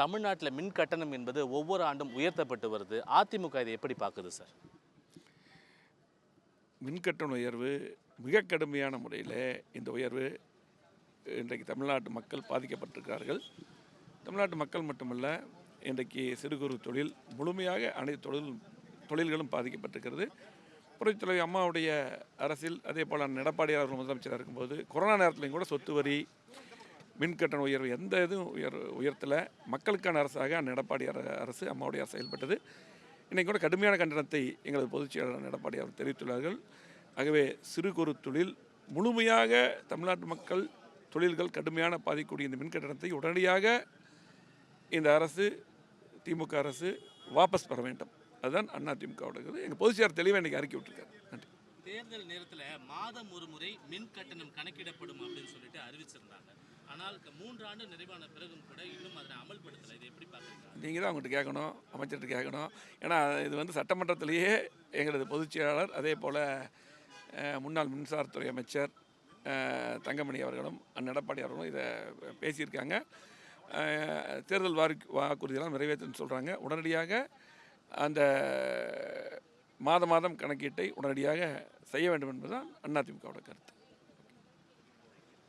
தமிழ்நாட்டில் மின் கட்டணம் என்பது ஒவ்வொரு ஆண்டும் உயர்த்தப்பட்டு வருது. அதிமுக இதை எப்படி பார்க்குது சார்? மின்கட்டண உயர்வு மிக கடுமையான முறையில் இந்த உயர்வு இன்றைக்கு தமிழ்நாட்டு மக்கள் பாதிக்கப்பட்டிருக்கிறார்கள். தமிழ்நாட்டு மக்கள் மட்டுமல்ல, இன்றைக்கு சிறு குறு தொழில் முழுமையாக அனைத்து தொழில்களும் பாதிக்கப்பட்டிருக்கிறது. புரட்சித்தலைவர் அம்மாவுடைய அரசில் அதே போல் எடப்பாடியார் அவர்கள் முதலமைச்சராக இருக்கும்போது கொரோனா நேரத்திலையும் கூட சொத்து வரி, மின்கட்டண உயர்வு எந்த இதுவும் உயர்த்தலை. மக்களுக்கான அரசாக எடப்பாடியார் அரசு அம்மாவுடைய அரசு செயல்பட்டது. இன்றைக்கு கூட கடுமையான கண்டனத்தை எங்களது பொதுச் செயலாளர் எடப்பாடியார் தெரிவித்துள்ளார்கள். ஆகவே சிறு குறு தொழில் முழுமையாக தமிழ்நாட்டு மக்கள் தொழில்கள் கடுமையான பாதிக்கக்கூடிய இந்த மின்கட்டணத்தை உடனடியாக இந்த அரசு, திமுக அரசு வாபஸ் பெற வேண்டும். அதுதான் அதிமுகவோட எங்கள் பொதுச் செயலாளர் தெளிவாக இன்றைக்கி அறிக்கை விட்டுருக்காரு. நன்றி. தேர்தல் நேரத்தில் மாதம் ஒரு முறை மின் கட்டணம் கணக்கிடப்படும் அப்படின்னு சொல்லிட்டு அறிவிச்சிருந்தாங்க. ஆனால் 3 ஆண்டு நிறைவான பிறகும் கூட இன்னும் அதனை அமல்படுத்தலை. இதை எப்படி பார்க்குறீங்க? நீங்கள் தான் அவங்ககிட்ட கேட்கணும், அமைச்சர்கிட்ட கேட்கணும். ஏன்னா இது சட்டமன்றத்திலேயே எங்களது பொதுச் செயலாளர் அதே போல் முன்னாள் மின்சாரத்துறை அமைச்சர் தங்கமணி அவர்களும் எடப்பாடி அவர்களும் இதை பேசியிருக்காங்க. தேர்தல் வாக்குறுதியெல்லாம் நிறைவேற்றுன்னு சொல்கிறாங்க. உடனடியாக அந்த மாதம் கணக்கீட்டை உடனடியாக செய்ய வேண்டும் என்பதுதான் அதிமுகவோட கருத்து.